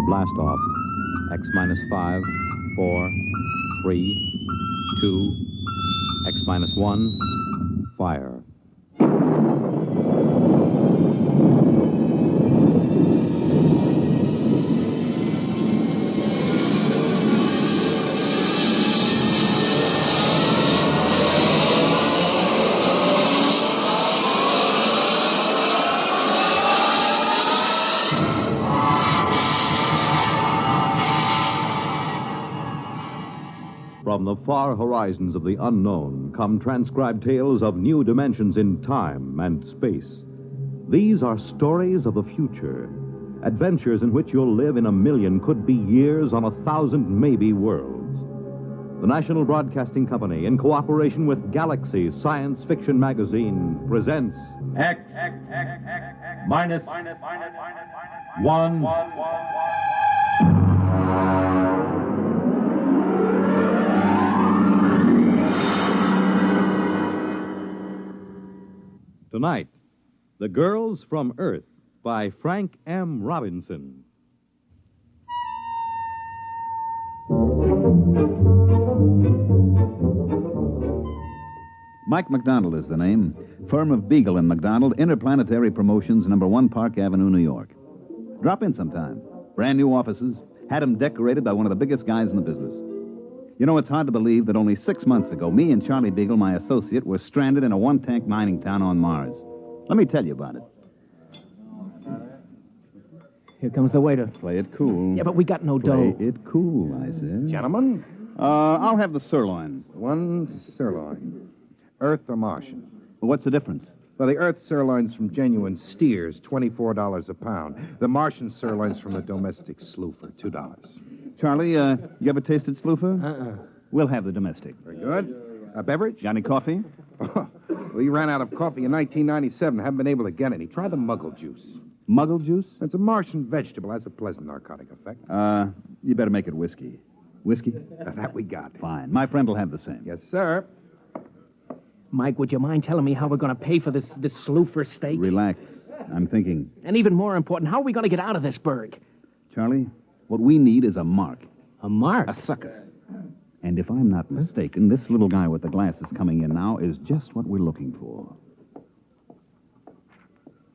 blast off. X minus 5, 4, 3, 2, X minus 1, fire. From the far horizons of the unknown come transcribed tales of new dimensions in time and space. These are stories of the future, adventures in which you'll live in a million, could be years, on 1,000 maybe worlds. The National Broadcasting Company, in cooperation with Galaxy Science Fiction Magazine, presents X minus 1. Tonight, The Girls from Earth by Frank M. Robinson. Mike McDonald is the name. Firm of Beagle and McDonald, Interplanetary Promotions, number 1 Park Avenue, New York. Drop in sometime. Brand new offices. Had them decorated by one of the biggest guys in the business. You know, it's hard to believe that only 6 months ago, me and Charlie Beagle, my associate, were stranded in a one-tank mining town on Mars. Let me tell you about it. Here comes the waiter. Play it cool. Yeah, but we got no dough. Play it cool, I said. Gentlemen, I'll have the sirloin. one sirloin. Earth or Martian? What's the difference? Well, the Earth sirloin's from genuine steers, $24 a pound. The Martian sirloin's from the domestic sloofer, $2. Charlie, you ever tasted Sloofer? Uh-uh. We'll have the domestic. Very good. A beverage? Johnny Coffee? We ran out of coffee in 1997. Haven't been able to get any. Try the muggle juice. Muggle juice? It's a Martian vegetable. Has a pleasant narcotic effect. You better make it whiskey. Whiskey? That we got. Fine. My friend will have the same. Yes, sir. Mike, would you mind telling me how we're going to pay for this sloofer steak? Relax. I'm thinking. And even more important, how are we going to get out of this burg? Charlie, what we need is a mark. A mark? A sucker. And if I'm not mistaken, this little guy with the glasses coming in now is just what we're looking for.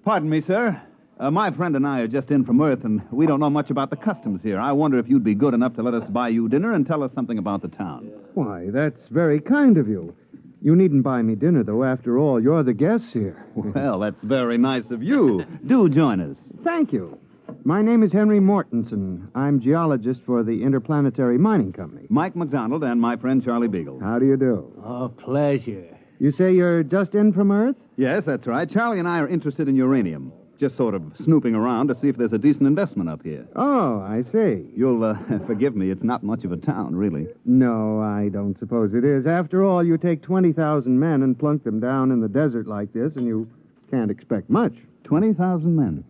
Pardon me, sir. My friend and I are just in from Earth, and we don't know much about the customs here. I wonder if you'd be good enough to let us buy you dinner and tell us something about the town. Why, that's very kind of you. You needn't buy me dinner, though. After all, you're the guests here. Well, that's very nice of you. Do join us. Thank you. My name is Henry Mortensen. I'm geologist for the Interplanetary Mining Company. Mike McDonald and my friend Charlie Beagle. How do you do? Oh, pleasure. You say you're just in from Earth? Yes, that's right. Charlie and I are interested in uranium. Just sort of snooping around to see if there's a decent investment up here. Oh, I see. You'll forgive me. It's not much of a town, really. No, I don't suppose it is. After all, you take 20,000 men and plunk them down in the desert like this, and you can't expect much. 20,000 men.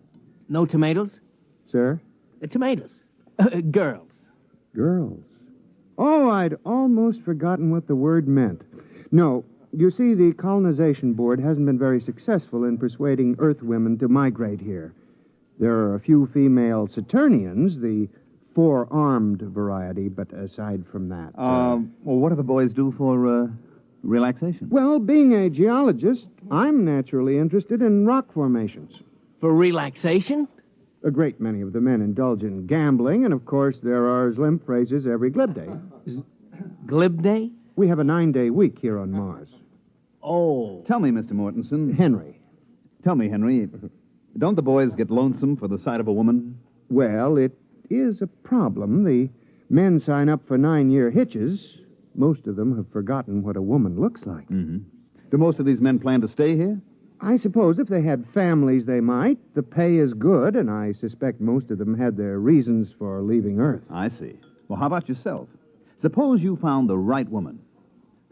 No tomatoes? Sir? Tomatoes. Girls. Girls. Oh, I'd almost forgotten what the word meant. No, you see, the Colonization Board hasn't been very successful in persuading Earth women to migrate here. There are a few female Saturnians, the four-armed variety, but aside from that... Well, what do the boys do for relaxation? Well, being a geologist, I'm naturally interested in rock formations. For relaxation? A great many of the men indulge in gambling, and of course there are limp phrases every glib day. Glib day? We have a 9-day week here on Mars. Oh. Tell me, Mr. Mortensen. Henry. Tell me, Henry, don't the boys get lonesome for the sight of a woman? Well, it is a problem. The men sign up for 9-year hitches. Most of them have forgotten what a woman looks like. Mm-hmm. Do most of these men plan to stay here? I suppose if they had families, they might. The pay is good, and I suspect most of them had their reasons for leaving Earth. I see. Well, how about yourself? Suppose you found the right woman,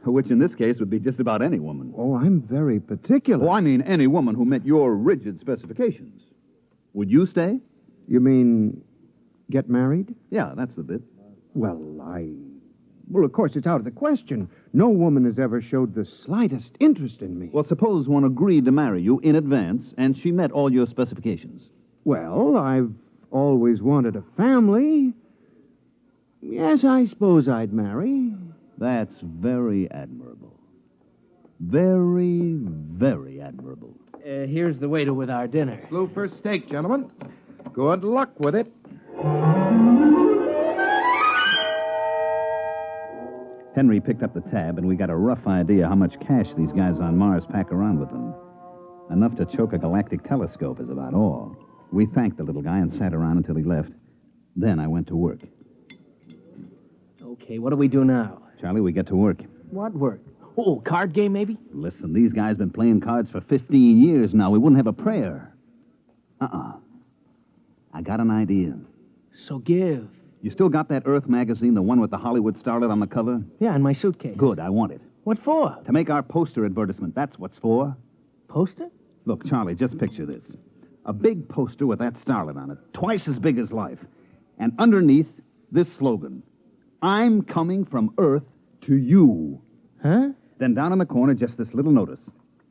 which in this case would be just about any woman. Oh, I'm very particular. Oh, I mean any woman who met your rigid specifications. Would you stay? You mean get married? Yeah, that's the bit. Well, of course, it's out of the question. No woman has ever showed the slightest interest in me. Well, suppose one agreed to marry you in advance, and she met all your specifications. Well, I've always wanted a family, yes, I suppose I'd marry. That's very admirable. Very, very admirable. Here's the waiter with our dinner. Slew for steak, gentlemen. Good luck with it. Henry picked up the tab, and we got a rough idea how much cash these guys on Mars pack around with them. Enough to choke a galactic telescope is about all. We thanked the little guy and sat around until he left. Then I went to work. Okay, what do we do now? Charlie, we get to work. What work? Oh, card game, maybe? Listen, these guys been playing cards for 15 years now. We wouldn't have a prayer. I got an idea. So give. You still got that Earth magazine, the one with the Hollywood starlet on the cover? Yeah, in my suitcase. Good, I want it. What for? To make our poster advertisement. That's what's for. Poster? Look, Charlie, just picture this. A big poster with that starlet on it, twice as big as life. And underneath, this slogan, I'm coming from Earth to you. Huh? Then down in the corner, just this little notice.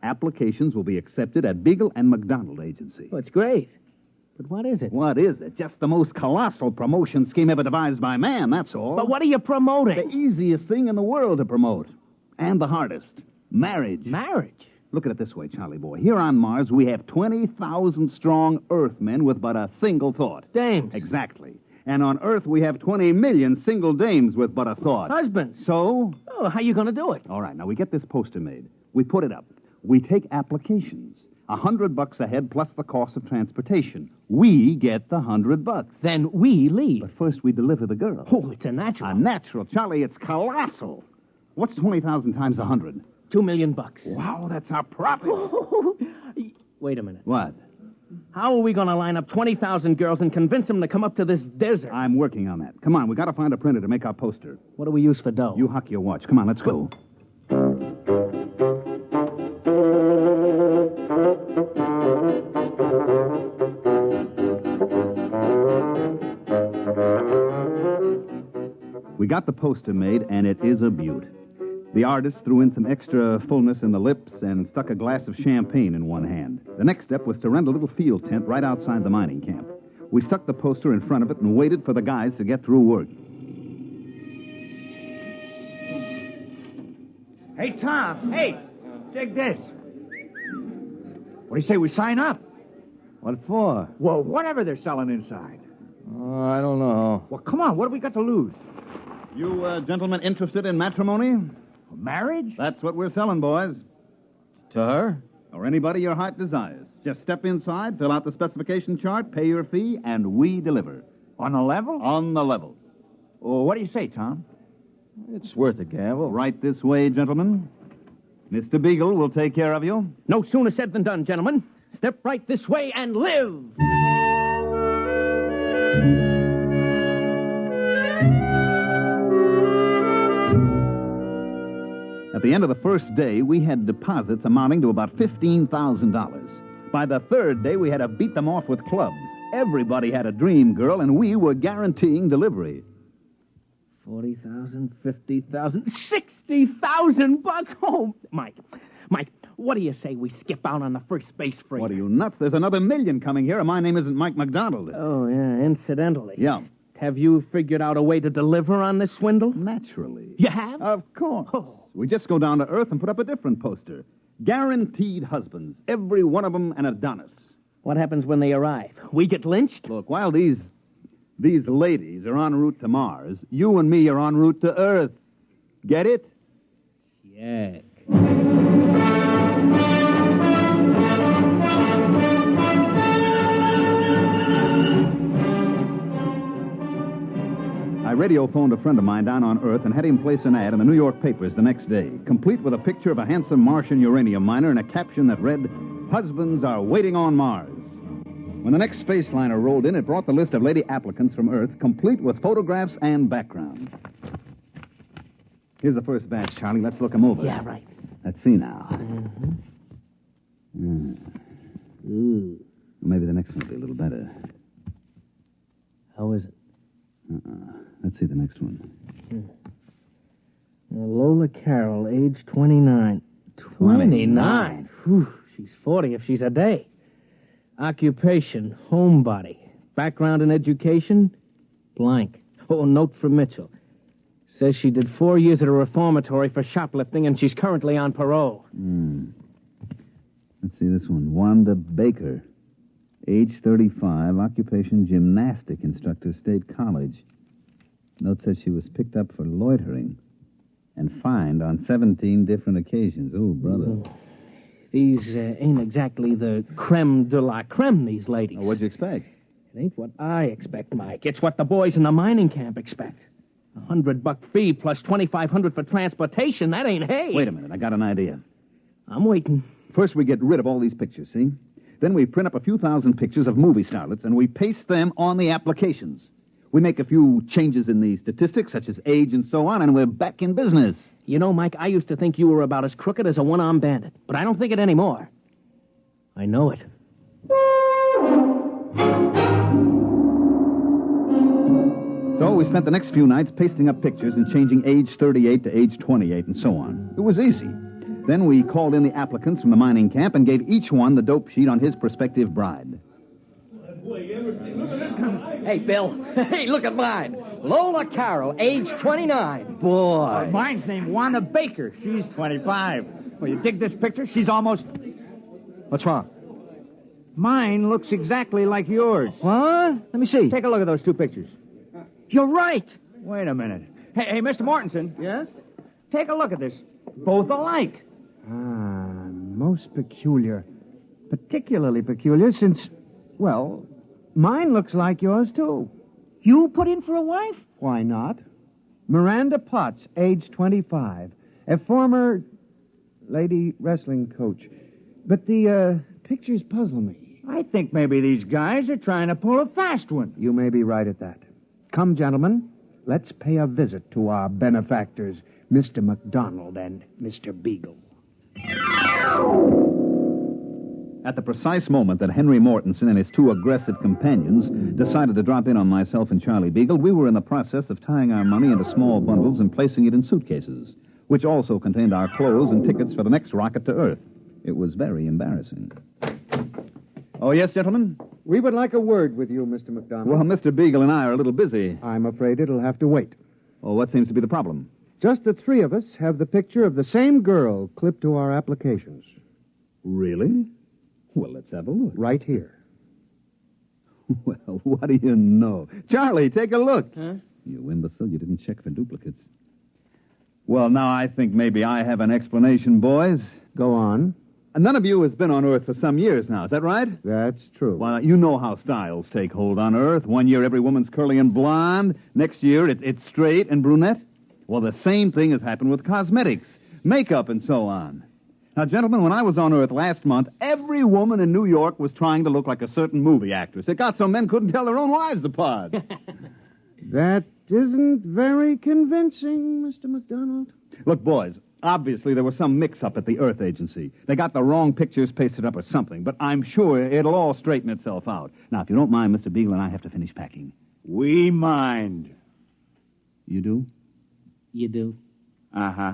Applications will be accepted at Beagle and McDonald Agency. Well, it's great. But what is it? What is it? Just the most colossal promotion scheme ever devised by man, that's all. But what are you promoting? The easiest thing in the world to promote. And the hardest. Marriage. Marriage? Look at it this way, Charlie boy. Here on Mars, we have 20,000 strong Earthmen with but a single thought. Dames. Exactly. And on Earth, we have 20 million single dames with but a thought. Husbands. So? Oh, how you going to do it? All right, now we get this poster made. We put it up. We take applications. $100 a head plus the cost of transportation. We get the $100. Then we leave. But first we deliver the girl. Oh, it's a natural. A natural. Charlie, it's colossal. What's 20,000 times 100? $2 million. Wow, that's our profit. Wait a minute. What? How are we going to line up 20,000 girls and convince them to come up to this desert? I'm working on that. Come on, we got to find a printer to make our poster. What do we use for dough? You huck your watch. Come on, let's go. We got the poster made, and it is a beaut. The artist threw in some extra fullness in the lips and stuck a glass of champagne in one hand. The next step was to rent a little field tent right outside the mining camp. We stuck the poster in front of it and waited for the guys to get through work. Hey, Tom. Hey, dig this. What do you say we sign up? What for? Well, whatever they're selling inside. Oh, I don't know. Well, come on. What have we got to lose? You gentlemen interested in matrimony? Marriage? That's what we're selling, boys. To her? Or anybody your heart desires. Just step inside, fill out the specification chart, pay your fee, and we deliver. On the level? On the level. Well, what do you say, Tom? It's worth a gamble. Right this way, gentlemen. Mr. Beagle will take care of you. No sooner said than done, gentlemen. Step right this way and live. At the end of the first day, we had deposits amounting to about $15,000. By the third day, we had to beat them off with clubs. Everybody had a dream girl, and we were guaranteeing delivery. 40,000, 50,000, 60,000 bucks. Oh, Mike, what do you say we skip out on the first base free? What are you, nuts? There's another million coming here, and my name isn't Mike McDonald. Oh, yeah, incidentally. Yeah. Have you figured out a way to deliver on this swindle? Naturally. You have? Of course. Oh. We just go down to Earth and put up a different poster. Guaranteed husbands. Every one of them an Adonis. What happens when they arrive? We get lynched? Look, while these ladies are en route to Mars, you and me are en route to Earth. Get it? Yeah. I radio-phoned a friend of mine down on Earth and had him place an ad in the New York papers the next day, complete with a picture of a handsome Martian uranium miner and a caption that read, "Husbands are waiting on Mars." When the next space liner rolled in, it brought the list of lady applicants from Earth, complete with photographs and background. Here's the first batch, Charlie. Let's look them over. Yeah, right. Let's see now. Maybe the next one will be a little better. How is it? Let's see the next one. Lola Carroll, age 29. 29? Whew, she's 40 if she's a day. Occupation, homebody. Background and education? Blank. Oh, note from Mitchell. Says she did 4 years at a reformatory for shoplifting, and she's currently on parole. Let's see this one. Wanda Baker. Age 35, occupation gymnastic instructor, State College. Note says she was picked up for loitering and fined on 17 different occasions. Oh, brother. These ain't exactly the creme de la creme, these ladies. Oh, what'd you expect? It ain't what I expect, Mike. It's what the boys in the mining camp expect. $100 fee plus $2,500 for transportation. That ain't hay. Wait a minute. I got an idea. I'm waiting. First, we get rid of all these pictures, see? Then we print up a few thousand pictures of movie starlets, and we paste them on the applications. We make a few changes in the statistics, such as age and so on, and we're back in business. You know, Mike, I used to think you were about as crooked as a one-armed bandit, but I don't think it anymore. I know it. So we spent the next few nights pasting up pictures and changing age 38 to age 28 and so on. It was easy. Then we called in the applicants from the mining camp and gave each one the dope sheet on his prospective bride. Hey, Bill. Hey, look at mine. Lola Carroll, age 29. Boy. Mine's named Wanda Baker. She's 25. Well, you dig this picture? She's almost... What's wrong? Mine looks exactly like yours. What? Let me see. Take a look at those two pictures. You're right. Wait a minute. Hey, Mr. Mortensen. Yes? Take a look at this. Both alike. Most peculiar. Particularly peculiar since, well, mine looks like yours, too. You put in for a wife? Why not? Miranda Potts, age 25. A former lady wrestling coach. But the pictures puzzle me. I think maybe these guys are trying to pull a fast one. You may be right at that. Come, gentlemen, let's pay a visit to our benefactors, Mr. McDonald and Mr. Beagle. At the precise moment that Henry Mortensen and his two aggressive companions decided to drop in on myself and Charlie Beagle, we were in the process of tying our money into small bundles and placing it in suitcases, which also contained our clothes and tickets for the next rocket to Earth. It was very embarrassing. Oh, yes, gentlemen? We would like a word with you, Mr. McDonald. Well, Mr. Beagle and I are a little busy. I'm afraid it'll have to wait. Oh, what seems to be the problem? Just the three of us have the picture of the same girl clipped to our applications. Really? Well, let's have a look. Right here. Well, what do you know? Charlie, take a look. Huh? You imbecile, you didn't check for duplicates. Well, now I think maybe I have an explanation, boys. Go on. None of you has been on Earth for some years now, is that right? That's true. Well, you know how styles take hold on Earth. One year every woman's curly and blonde. Next year it's straight and brunette. Well, the same thing has happened with cosmetics, makeup, and so on. Now, gentlemen, when I was on Earth last month, every woman in New York was trying to look like a certain movie actress. It got so men couldn't tell their own wives apart. That isn't very convincing, Mr. McDonald. Look, boys, obviously there was some mix-up at the Earth Agency. They got the wrong pictures pasted up or something, but I'm sure it'll all straighten itself out. Now, if you don't mind, Mr. Beagle and I have to finish packing. We mind. You do? You do? Uh-huh.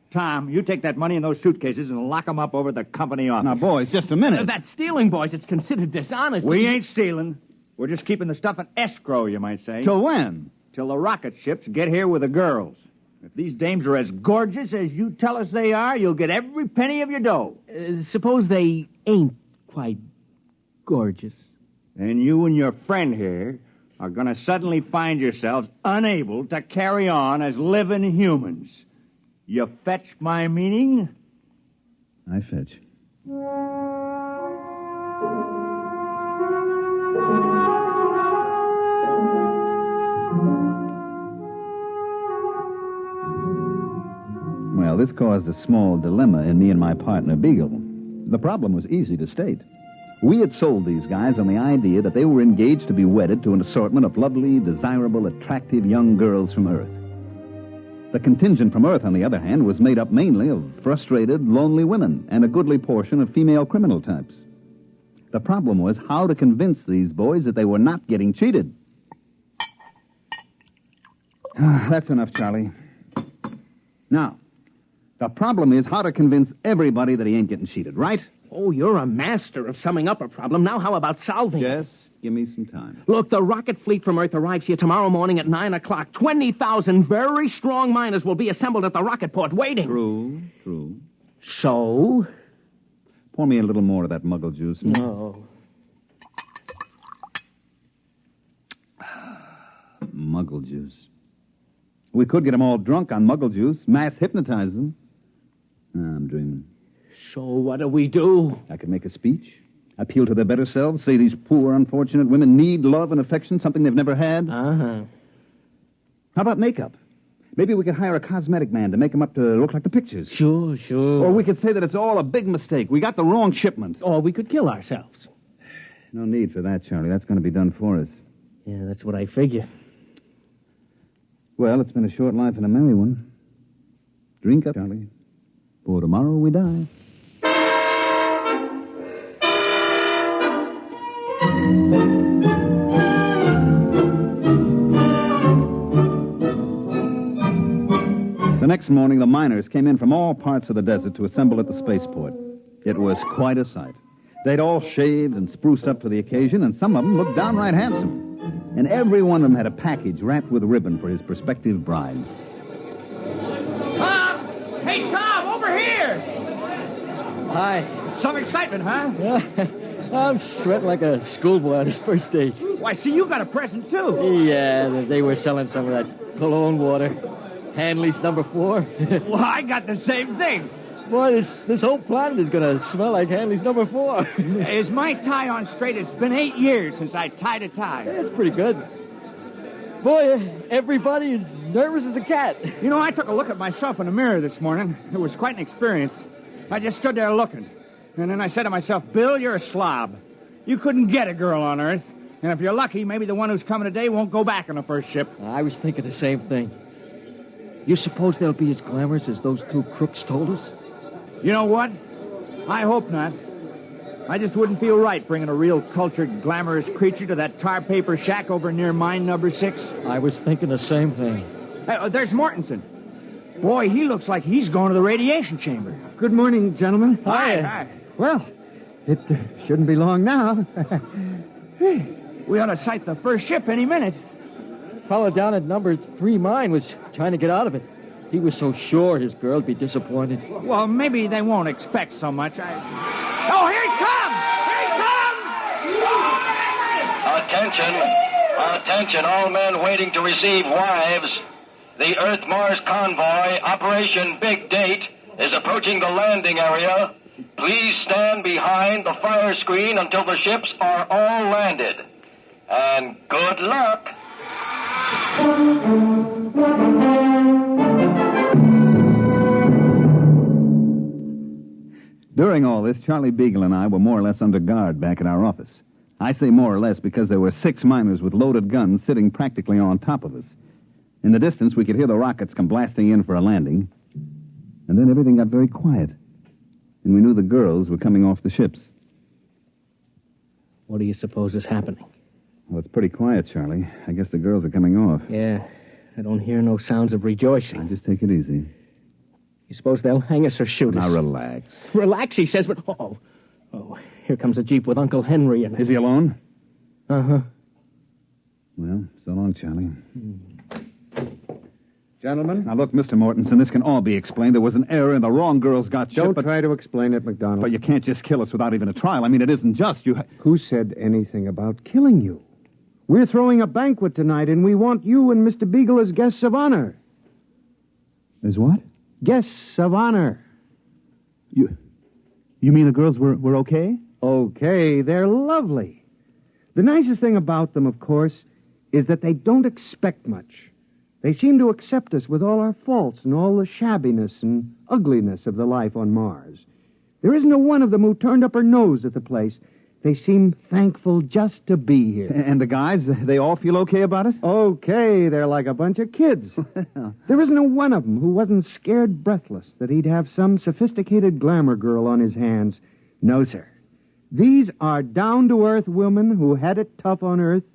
Tom, you take that money in those suitcases and lock them up over at the company office. Now, boys, just a minute. That's stealing, boys. It's considered dishonest. We ain't stealing. We're just keeping the stuff in escrow, you might say. Till when? Till the rocket ships get here with the girls. If these dames are as gorgeous as you tell us they are, you'll get every penny of your dough. Suppose they ain't quite gorgeous. And you and your friend here are going to suddenly find yourselves unable to carry on as living humans. You fetch my meaning? I fetch. Well, this caused a small dilemma in me and my partner, Beagle. The problem was easy to state. We had sold these guys on the idea that they were engaged to be wedded to an assortment of lovely, desirable, attractive young girls from Earth. The contingent from Earth, on the other hand, was made up mainly of frustrated, lonely women and a goodly portion of female criminal types. The problem was how to convince these boys that they were not getting cheated. That's enough, Charlie. Now, the problem is how to convince everybody that he ain't getting cheated, right? Oh, you're a master of summing up a problem. Now how about solving it? Just give me some time. Look, the rocket fleet from Earth arrives here tomorrow morning at 9 o'clock. 20,000 very strong miners will be assembled at the rocket port waiting. True. So? Pour me a little more of that muggle juice. No. Muggle juice. We could get them all drunk on muggle juice, mass hypnotize them. I'm dreaming. So what do we do? I could make a speech, appeal to their better selves, say these poor, unfortunate women need love and affection, something they've never had. Uh-huh. How about makeup? Maybe we could hire a cosmetic man to make them up to look like the pictures. Sure. Or we could say that it's all a big mistake. We got the wrong shipment. Or we could kill ourselves. No need for that, Charlie. That's going to be done for us. Yeah, that's what I figure. Well, it's been a short life and a merry one. Drink up, Charlie. For tomorrow we die. The next morning, the miners came in from all parts of the desert to assemble at the spaceport. It was quite a sight. They'd all shaved and spruced up for the occasion, and some of them looked downright handsome. And every one of them had a package wrapped with ribbon for his prospective bride. Tom! Hey, Tom, over here! Hi. Some excitement, huh? I'm sweating like a schoolboy on his first date. Why, see, you got a present, too. Yeah, they were selling some of that cologne water. Hanley's number 4. Well, I got the same thing. Boy, this whole planet is going to smell like Hanley's number 4. Is my tie on straight? It's been 8 years since I tied a tie. That's pretty good. Boy, everybody is nervous as a cat. You know, I took a look at myself in the mirror this morning. It was quite an experience. I just stood there looking. And then I said to myself, Bill, you're a slob. You couldn't get a girl on Earth. And if you're lucky, maybe the one who's coming today won't go back on the first ship. I was thinking the same thing. You suppose they'll be as glamorous as those two crooks told us? You know what? I hope not. I just wouldn't feel right bringing a real cultured, glamorous creature to that tar paper shack over near mine number 6. I was thinking the same thing. Hey, there's Mortensen. Boy, he looks like he's going to the radiation chamber. Good morning, gentlemen. Hi. Well, it shouldn't be long now. We ought to sight the first ship any minute. Fellow down at number 3 mine was trying to get out of it. He was so sure his girl'd be disappointed. Well, maybe they won't expect so much. Oh, here it comes! Here it comes! Attention, all men waiting to receive wives. The Earth-Mars convoy, Operation Big Date, is approaching the landing area. Please stand behind the fire screen until the ships are all landed. And good luck. During all this, Charlie Beagle and I were more or less under guard back at our office. I say more or less because there were 6 miners with loaded guns sitting practically on top of us. In the distance, we could hear the rockets come blasting in for a landing. And then everything got very quiet. And we knew the girls were coming off the ships. What do you suppose is happening? Well, it's pretty quiet, Charlie. I guess the girls are coming off. Yeah, I don't hear no sounds of rejoicing. Now, just take it easy. You suppose they'll hang us or shoot us? Now, relax. Relax, he says, but... Oh, here comes a Jeep with Uncle Henry in it. Is he alone? Uh-huh. Well, so long, Charlie. Gentlemen? Now, look, Mr. Mortensen, this can all be explained. There was an error and the wrong girls got shipped, Don't try to explain it, McDonald. But you can't just kill us without even a trial. I mean, it isn't just. Who said anything about killing you? We're throwing a banquet tonight, and we want you and Mr. Beagle as guests of honor. As what? Guests of honor. You mean the girls were okay? Okay, they're lovely. The nicest thing about them, of course, is that they don't expect much. They seem to accept us with all our faults and all the shabbiness and ugliness of the life on Mars. There isn't a one of them who turned up her nose at the place. They seem thankful just to be here. And the guys, they all feel okay about it? Okay, they're like a bunch of kids. There isn't a one of them who wasn't scared breathless that he'd have some sophisticated glamour girl on his hands. No, sir. These are down-to-earth women who had it tough on Earth,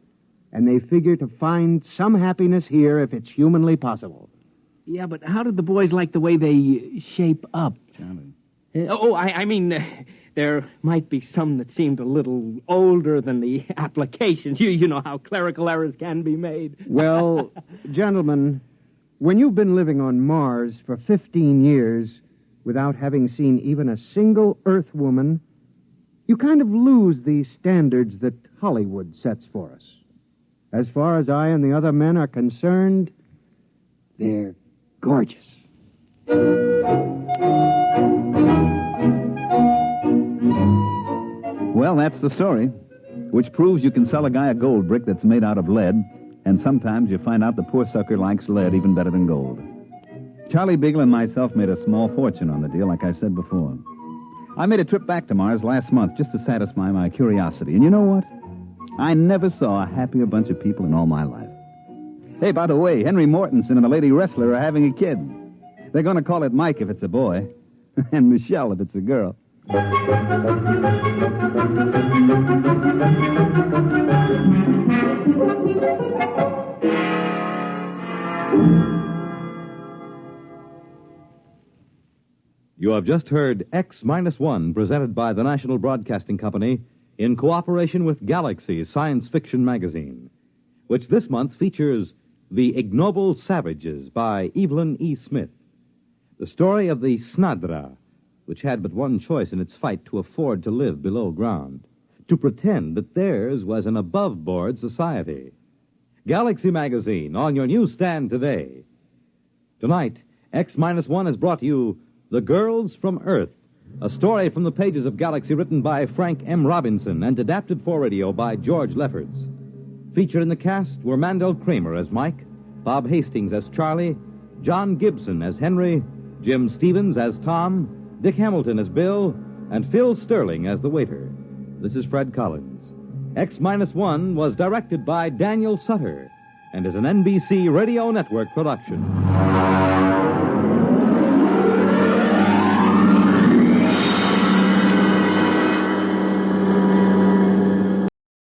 and they figure to find some happiness here if it's humanly possible. Yeah, but how did the boys like the way they shape up? Charlie. I mean, There might be some that seemed a little older than the applications. You know how clerical errors can be made. Well, gentlemen, when you've been living on Mars for 15 years without having seen even a single Earth woman, you kind of lose the standards that Hollywood sets for us. As far as I and the other men are concerned, they're gorgeous. Well, that's the story, which proves you can sell a guy a gold brick that's made out of lead, and sometimes you find out the poor sucker likes lead even better than gold. Charlie Beagle and myself made a small fortune on the deal, like I said before. I made a trip back to Mars last month just to satisfy my curiosity, and you know what? I never saw a happier bunch of people in all my life. Hey, by the way, Henry Mortensen and the lady wrestler are having a kid. They're going to call it Mike if it's a boy, and Michelle if it's a girl. You have just heard X-1, presented by the National Broadcasting Company in cooperation with Galaxy Science Fiction Magazine, which this month features The Ignoble Savages by Evelyn E. Smith, the story of the Snadra, which had but one choice in its fight to afford to live below ground, to pretend that theirs was an above-board society. Galaxy Magazine, on your newsstand today. Tonight, X-1 has brought you The Girls from Earth, a story from the pages of Galaxy written by Frank M. Robinson and adapted for radio by George Lefferts. Featured in the cast were Mandel Kramer as Mike, Bob Hastings as Charlie, John Gibson as Henry, Jim Stevens as Tom, Dick Hamilton as Bill, and Phil Sterling as the waiter. This is Fred Collins. X-1 was directed by Daniel Sutter and is an NBC Radio Network production.